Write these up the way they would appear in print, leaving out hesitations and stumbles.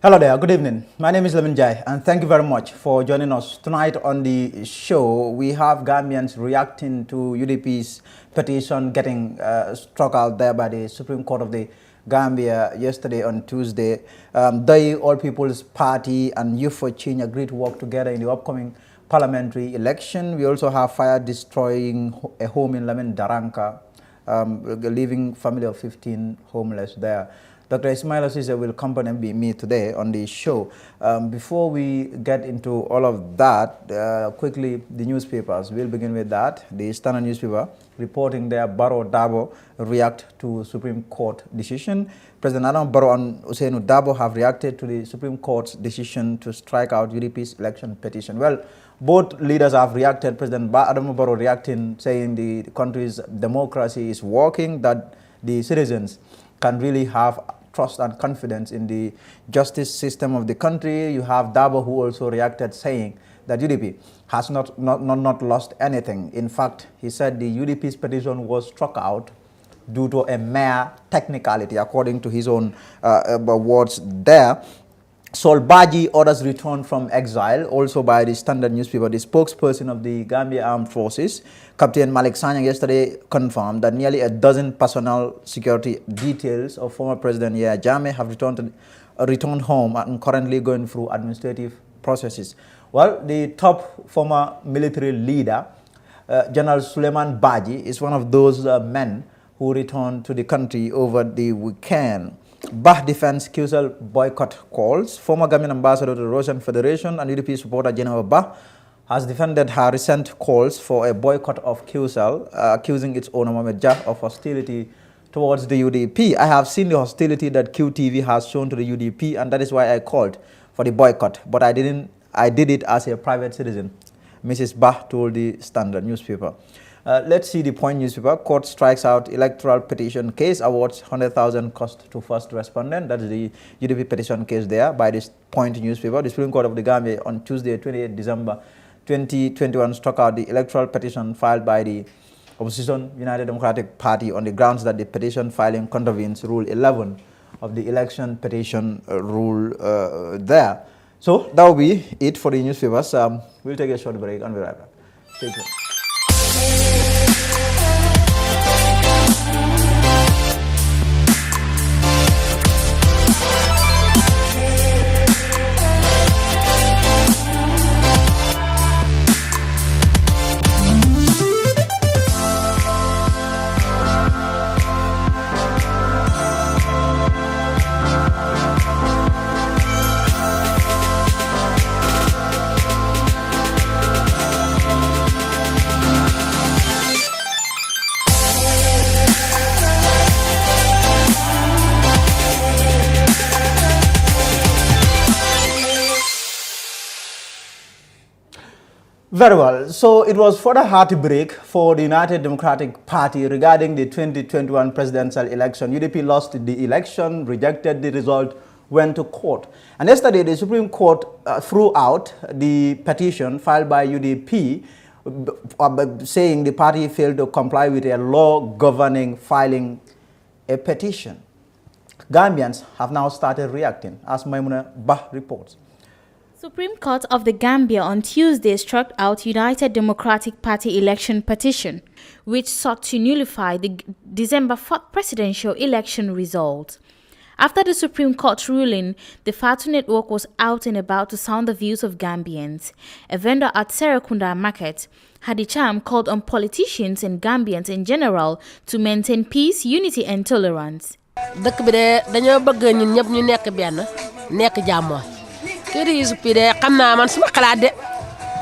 Hello there, good evening. My name is Lamin Jai, and thank you very much for joining us. Tonight on the show, we have Gambians reacting to UDP's petition getting struck out there by the Supreme Court of the Gambia yesterday on Tuesday. The All People's Party and Youth for Change agreed to work together in the upcoming parliamentary election. We also have fire destroying a home in Lamin Daranka, leaving family of 15 homeless there. Dr. Ismaila Ceesay will accompany me today on the show. Before we get into all of that, quickly, the newspapers. We'll begin with that. The Standard newspaper reporting their Barrow Dabo react to Supreme Court decision. President Adam Barrow and Usainu Dabo have reacted to the Supreme Court's decision to strike out UDP's election petition. Well, both leaders have reacted. President Adam Barrow reacting, saying the country's democracy is working, that the citizens can really have trust and confidence in the justice system of the country. You have Dabo, who also reacted, saying that UDP has not lost anything. In fact, he said the UDP's petition was struck out due to a mere technicality, according to his own words there. Sol Baji orders return from exile, also by the Standard newspaper. The spokesperson of the Gambia Armed Forces, Captain Malik Sanyang, yesterday confirmed that nearly a dozen personal security details of former President Yahya Jammeh have returned home and currently going through administrative processes. Well, the top former military leader, General Suleiman Baji, is one of those men who returned to the country over the weekend. Bah defends QCell boycott calls. Former Gambian ambassador to the Russian Federation and UDP supporter General Bah has defended her recent calls for a boycott of QCell, accusing its owner Mohamed Jah of hostility towards the UDP. I have seen the hostility that QTV has shown to the UDP, and that is why I called for the boycott. But I did it as a private citizen, Mrs. Bah told the Standard newspaper. Let's see the Point newspaper. Court strikes out electoral petition case, awards 100,000 cost to first respondent. That is the UDP petition case there by this Point newspaper. The Supreme Court of the Gambia on Tuesday, 28 December 2021, struck out the electoral petition filed by the opposition United Democratic Party on the grounds that the petition filing contravenes Rule 11 of the election petition rule there. So that will be it for the newspapers. We'll take a short break and we'll be right back. Stay tuned. Very well. So it was further heartbreak for the United Democratic Party regarding the 2021 presidential election. UDP lost the election, rejected the result, went to court. And yesterday, the Supreme Court threw out the petition filed by UDP saying the party failed to comply with a law governing filing a petition. Gambians have now started reacting, as Maimuna Bah reports. Supreme Court of the Gambia on Tuesday struck out United Democratic Party election petition, which sought to nullify the December 4th presidential election result. After the Supreme Court ruling, the Fatu Network was out and about to sound the views of Gambians. A vendor at Serekunda Market had a charm called on politicians and Gambians in general to maintain peace, unity and tolerance. Dëkk bi de dañoo bëgg ñun ñëpp ñu nekk benn nekk jàmm. Kër yi suppi de xam naa man suma xalaat de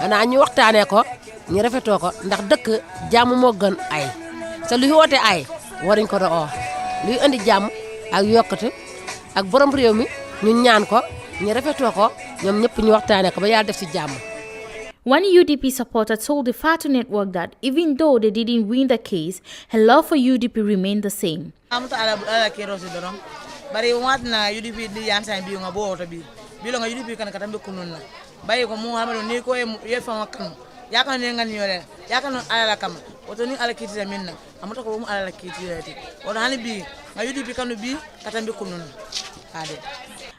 xanaa ñu waxtaanee ko ñu rafetoo ko ndax dëkk jàmm moo gën ay te luy woote ay waruñ ko doon luy indi jàmm ak yokkute ak borom réew mi ñu ñaan ko ñu rafetoo ko ñoom ñëpp ñu waxtaanee ko ba yàlla def ci jàmm. One UDP supporter told the Fatu Network that even though they didn't win the case, her love for UDP remained the same. Bari watna UDP di yansa bi nga bo to bi lo nga UDP kan katambe kununna bayi ko mu hamado ni ko ye fa makkan ya kan ne ngani yore ya kan ala kam oto ni ala kiti minna amata ko mu ala kiti yati on hani bi nga UDP kan bi katambe kununna ade.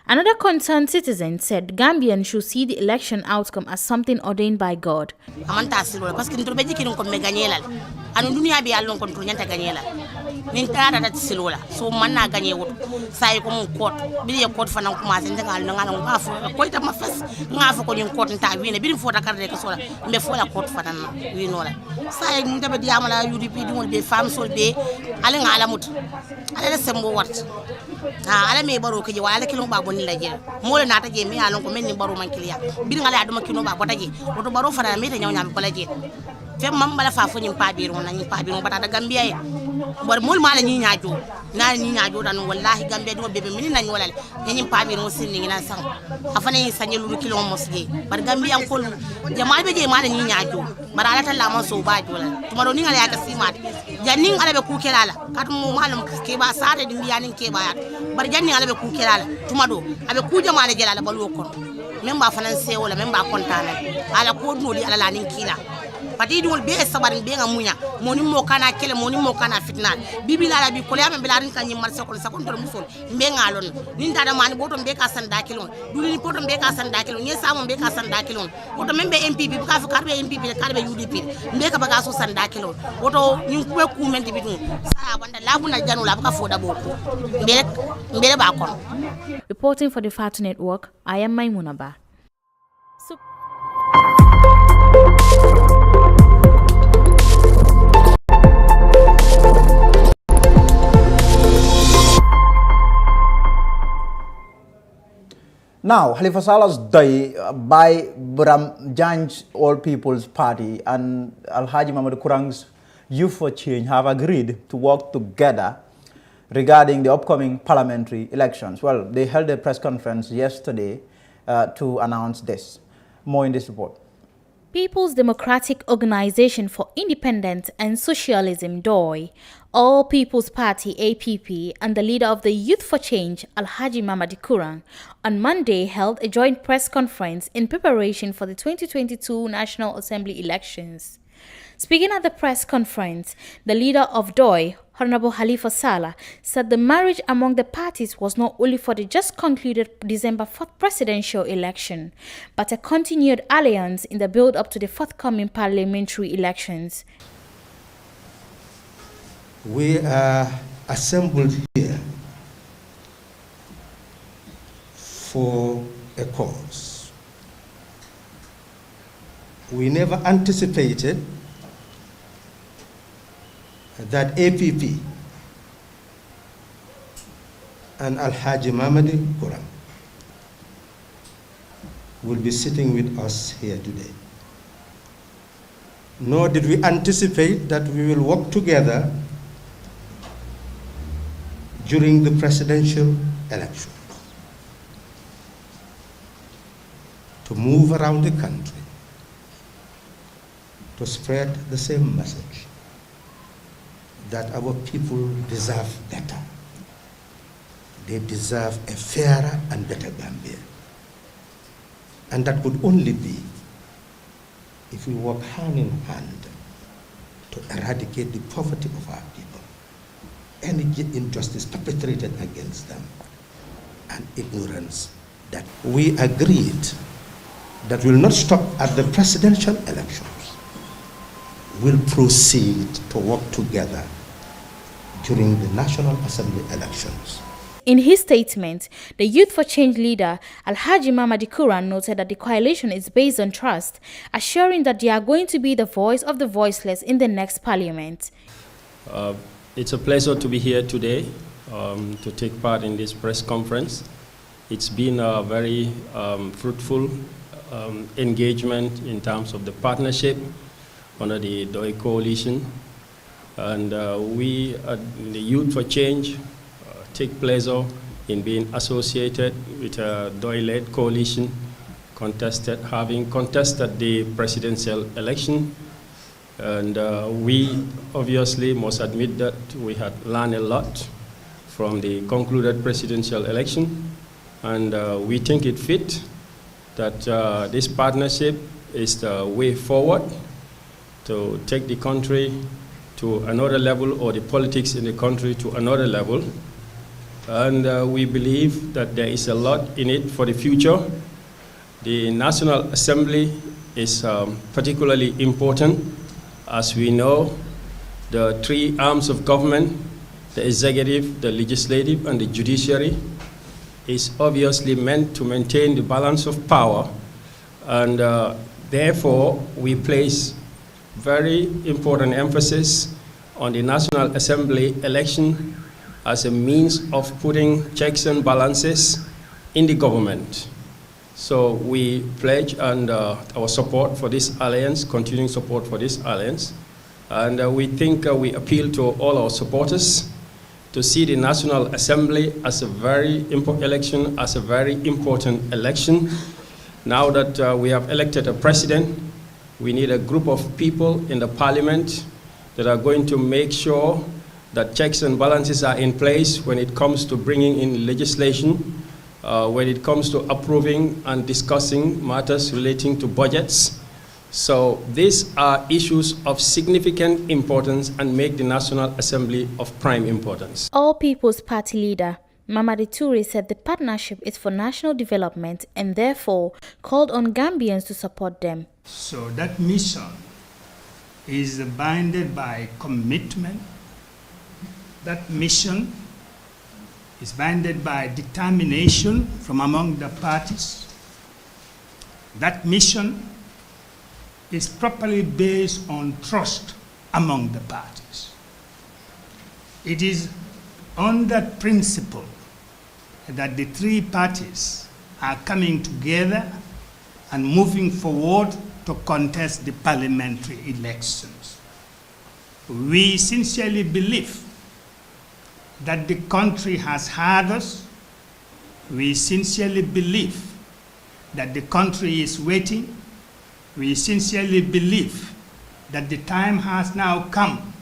Another concerned citizen said Gambians should see the election outcome as something ordained by God. Amanta silola parce que ntorbe jikino ko me gagner la anu dunia bi yallon ko nyanta gagner la nin tara dat silola so man na gagner wut say ko mun court bi ye court fanan commencer ngal ngal ngafo ko ita ma fess ngafo ko nyin court ta wine bi fota karde ko sola mbe fola court fanan wi no la say ndabe diamala UDP dum be fam sol be ale ngala mut ale sembo wat ala me baro ke wala kilo ba bonni la je mo le nata je mi alon ko men ni baro man kiliya bi ngala aduma kino ba bota je oto baro fana me te nyawnya bala je fe mam bala fa fo nyim pa biro na nyim pa biro bata da gambia ye bor mol mala ni nyaajo na ni nyaajo dan wallahi gambia do bebe min na nyolal nyim pa biro sin ni na sang afana ni sanye lu kilo mosge bar gambia ko jamal be je mala ni nyaajo bara ala talla man so ba jola tumaro ni ngala ya ka simat janning ala be ku kelala kat mo malum ke ba sare di biyanin ke ba bar janning ala be ku kelala tumado abe ku jamale jelala balu ko memba fanan se wala memba kontana ala ko no di ala lanin kila pati dum be sabarin be ngamunya moni mo kana kele moni mo kana fitnal bibi la bi ko ya be larin kan nyimmal se ko sa ko ndor musol be ngalon nin dada mani boto be ka san dakilon dulini boto be ka san dakilon ni sa mo be ka san dakilon boto membe MPP ka fa karbe MPP karbe UDP be ka baga so san dakilon boto nin ku ku men dibitu sa banda labuna janu la ka foda boko be ba kon. Reporting for the Fatu Network, I am Maimuna Ba. Now, Halifa Salah's day by Buram Jan's All People's Party and Alhaji Mamadou Kurang's Youth for Change have agreed to work together regarding the upcoming parliamentary elections. Well, they held a press conference yesterday to announce this. More in this report. People's Democratic Organization for Independence and Socialism, DOI, All People's Party, APP, and the leader of the Youth for Change, Alhaji Mamadou Kurang, on Monday held a joint press conference in preparation for the 2022 National Assembly elections. Speaking at the press conference, the leader of DOI, Honorable Halifa Sallah, said the marriage among the parties was not only for the just concluded December 4th presidential election, but a continued alliance in the build-up to the forthcoming parliamentary elections. We are assembled here for a cause. We never anticipated that APP and Alhaji Mamadou Kurang will be sitting with us here today. Nor did we anticipate that we will work together during the presidential election to move around the country to spread the same message that our people deserve better. They deserve a fairer and better Gambia. And that could only be if we work hand in hand to eradicate the poverty of our people, any injustice perpetrated against them, and ignorance. That we agreed that will not stop at the presidential elections. We'll proceed to work together during the National Assembly elections. In his statement, the Youth for Change leader, Alhaji Mamadou Kurang, noted that the coalition is based on trust, assuring that they are going to be the voice of the voiceless in the next parliament. It's a pleasure to be here today to take part in this press conference. It's been a very fruitful engagement in terms of the partnership under the DOI coalition. And we at the Youth for Change take pleasure in being associated with a DOI-led coalition, having contested the presidential election. And we obviously must admit that we had learned a lot from the concluded presidential election. And we think it fit that this partnership is the way forward to take the country to another level, or the politics in the country to another level. And we believe that there is a lot in it for the future. The National Assembly is particularly important. As we know, the three arms of government, the executive, the legislative, and the judiciary, is obviously meant to maintain the balance of power. And therefore, we place very important emphasis on the National Assembly election as a means of putting checks and balances in the government. So we pledge and our support for this alliance, continuing support for this alliance. And we think we appeal to all our supporters to see the National Assembly as a very important election, as a very important election. Now that we have elected a president, we need a group of people in the parliament that are going to make sure that checks and balances are in place when it comes to bringing in legislation, when it comes to approving and discussing matters relating to budgets. So these are issues of significant importance and make the National Assembly of prime importance. All People's Party leader Mamadi Toure said the partnership is for national development and therefore called on Gambians to support them. So that mission is bounded by commitment. That mission is bounded by determination from among the parties. That mission is properly based on trust among the parties. It is on that principle that the three parties are coming together and moving forward to contest the parliamentary elections. We sincerely believe that the country has heard us. We sincerely believe that the country is waiting. We sincerely believe that the time has now come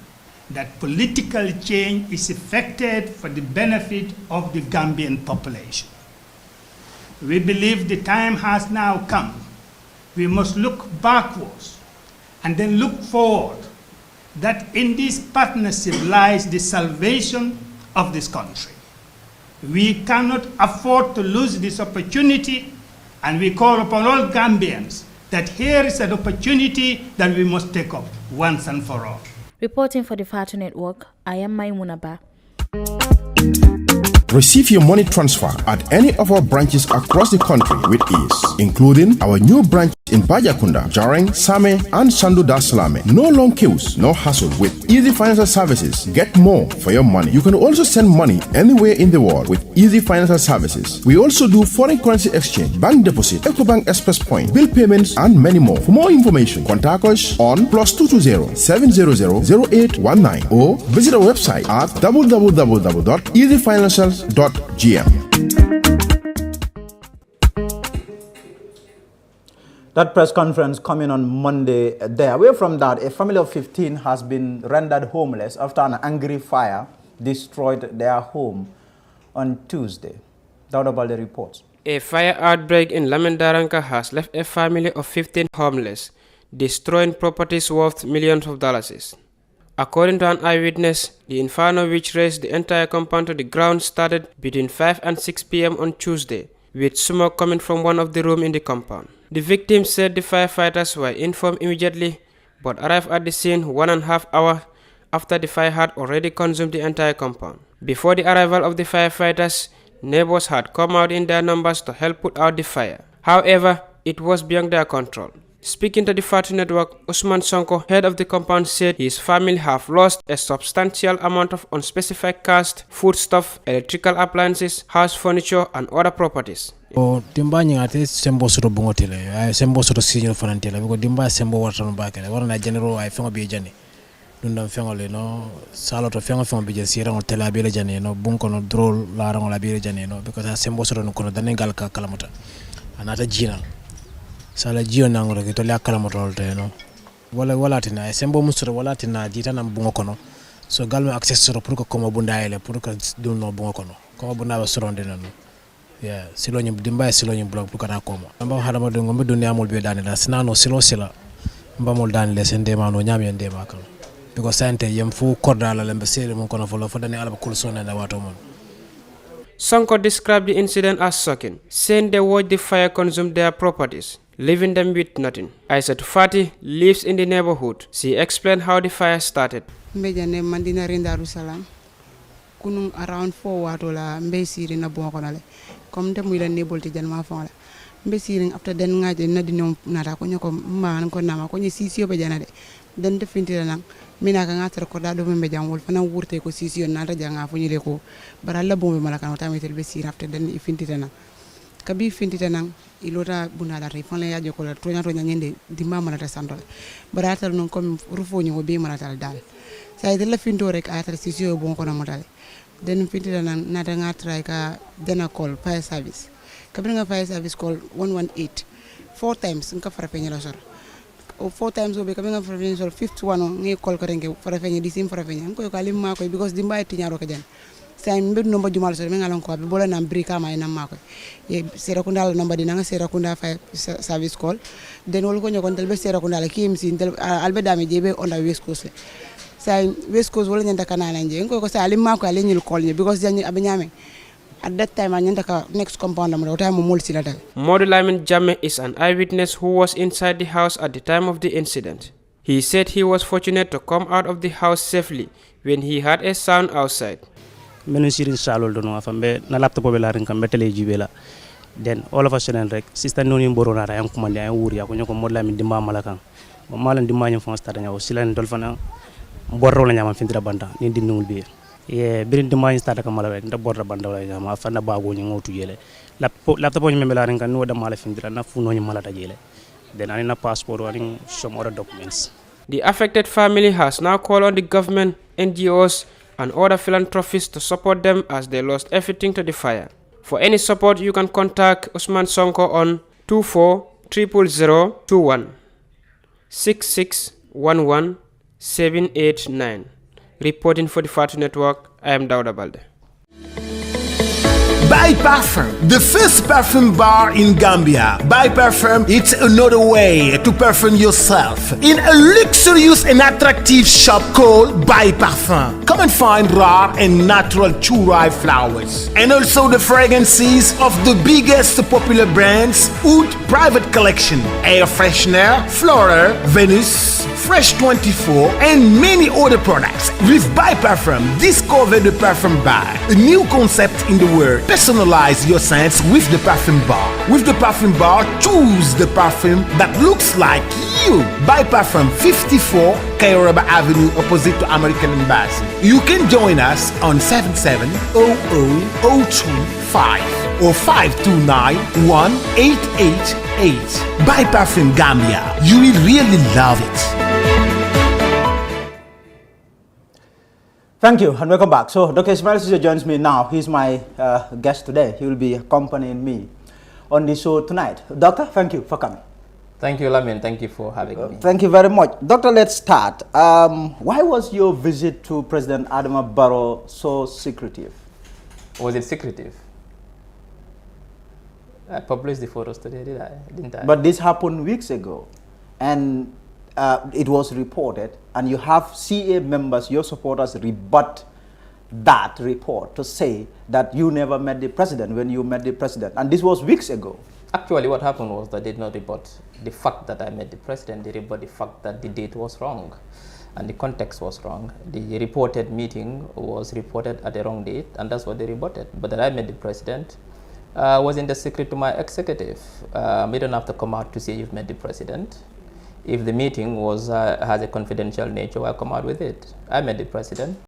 that political change is effected for the benefit of the Gambian population. We believe the time has now come. We must look backwards and then look forward, that in this partnership lies the salvation of this country. We cannot afford to lose this opportunity, and we call upon all Gambians that here is an opportunity that we must take up once and for all. Reporting for the Fatu Network, I am Maimunaba. Receive your money transfer at any of our branches across the country with ease, including our new branch in Bajakunda, Jareng, Same, and Sandu Dar Salame. No long queues, no hassle. With Easy Financial Services, get more for your money. You can also send money anywhere in the world with Easy Financial Services. We also do foreign currency exchange, bank deposit, EcoBank Express Point, bill payments, and many more. For more information, contact us on +220 700 0819 or visit our website at www.easyfinancials.gm. That press conference coming on Monday there. Away from that, a family of 15 has been rendered homeless after an angry fire destroyed their home on Tuesday. Doubt about the reports. A fire outbreak in Lamandaranka has left a family of 15 homeless, destroying properties worth millions of dollars. According to an eyewitness, the inferno which raised the entire compound to the ground started between 5 and 6 p.m. on Tuesday, with smoke coming from one of the rooms in the compound. The victim said the firefighters were informed immediately, but arrived at the scene 1.5 hours after the fire had already consumed the entire compound. Before the arrival of the firefighters, neighbors had come out in their numbers to help put out the fire. However, it was beyond their control. Speaking to the Fatu Network, Usman Sonko, head of the compound, said his family have lost a substantial amount of unspecified cost, foodstuff, electrical appliances, house furniture, and other properties. Dimba nyingate sembo soto bungotele ay sembo soto signal fanantele ko dimba sembo wartan bakale warna general ay fengo be jani dundam fengo le no saloto fengo be je sira on tela be le jani no bunko no drol la rango la be le jani no because sembo soto no kono danen ka kalamuta anata jina sala jio nango ke to la kalamuta te no wala tina sembo musoro wala tina dita nam bungo kono so galmo access soto pour ko koma bundaele pour ko dunno bungo kono ko bundaaba soronde no. Yeah, silo nyim dimba silo nyim blog pukata koma. Amba hadama do ngombe dunya mol be danila sinano silo sila. Mba mol danile sende ma no nyami ende ma kan. Because sante yem fu korda la lembe sele mon kono folo fodani alba kulsona na wato mon. Sonko described the incident as shocking, saying they watched the fire consume their properties, leaving them with nothing. Aissatou Fati lives in the neighborhood. She explained how the fire started. Mbejane mandina rindaru salam. Kunung around 4 watola mbesiri na bonkonale. Comme te muila nebol ti jan ma fonla. Mbesiri after den ngaje na dinom nata ko nyoko ma ko nama ko ni sisio be janade. Den te fintira nang mina ka ngata ko da do membe jangol fana wurte ko sisio nata janga fo nyile ko baralla bombe malaka no tamitel be sir after den fintita nang. Kabi fintita nang ilota bunala re fon la yajo ko la tonya nyende dimba malata sandol. Baratal non comme rufo nyo be malata dal. Say de la finto rek ata sisio bon ko na modale. Den fintita nang nata ngatra ka dena call fire service. Kabri nga fire service call 118 4 times nka farafenya la sor. O 4 times obe kabri nga farafenya sor 51 ngi call ko renge farafenya disim farafenya ko kalim ma ko because dimba tinyaro ka jan. Say mbed no jumal sor mi ngalon ko abi bola nam brika ma ina ma ko. Ye sera kunda number dina nga sera kunda fire service call. Den wol ko nyokon tel be sera kunda la kimsi tel albe dame jebe on the west coast. Say west coast wala nyanda kanala nje ko say alim ma ko ale nyil call because jani abinyame. At that time, next compound, Modou Lamine Jammeh is an eyewitness who was inside the house at the time of the incident. He said he was fortunate to come out of the house safely when he heard a sound outside. Then all of a sudden, sister Noni Borona, I am commanding, I worry, I can Modou Lamine Dimba Malakan. Malan Dimba from Stadana, Silan Dolphana, Borona Fintra Banda, Indian Nulbi. Yeah, birin de moyen stata kamala rek nda borda banda wala ma fa na bago ni ngotu yele laptop ni memela ren kan no da mala findira na fu no ni mala tajele then ani na passport wani some other documents. The affected family has now called on the government, NGOs and other philanthropists to support them as they lost everything to the fire. For any support you can contact Usman Sonko on 240021 6611 789. Reporting for the Fatu Network, I am Dauda Balde. Buy Parfum, the first perfume bar in Gambia. Buy Parfum, it's another way to perfume yourself in a luxurious and attractive shop called Buy Parfum. Come and find rare and natural churai flowers and also the fragrances of the biggest popular brands: Oud Private Collection, Air Freshener, Flora, Venus, Fresh 24, and many other products. With Buy Parfum, discover the perfume bar, a new concept in the world. Personalize your scents with the perfume bar. With the perfume bar, choose the perfume that looks like you. Buy Parfum 54 Kayoraba Avenue opposite to American Embassy. You can join us on 77000225 or 529-1888. Buy Parfum Gambia. You will really love it. Thank you and welcome back. So Dr. Ismaila Ceesay joins me now. He's my guest today. He will be accompanying me on the show tonight. Doctor, thank you for coming. Thank you, Lamin. Thank you for having me. Thank you very much. Doctor, let's start. Why was your visit to President Adama Barrow so secretive? Was it secretive? I published the photos today, didn't I? But this happened weeks ago. And it was reported, and you have CA members, your supporters, rebut that report to say that you never met the president when you met the president. And this was weeks ago. Actually, what happened was they did not rebut the fact that I met the president. They rebut the fact that the date was wrong and the context was wrong. The reported meeting was reported at the wrong date, and that's what they rebutted. But that I met the president was in the secret to my executive. You don't have to come out to say you've met the president. If the meeting was has a confidential nature, I'll come out with it. I met the president.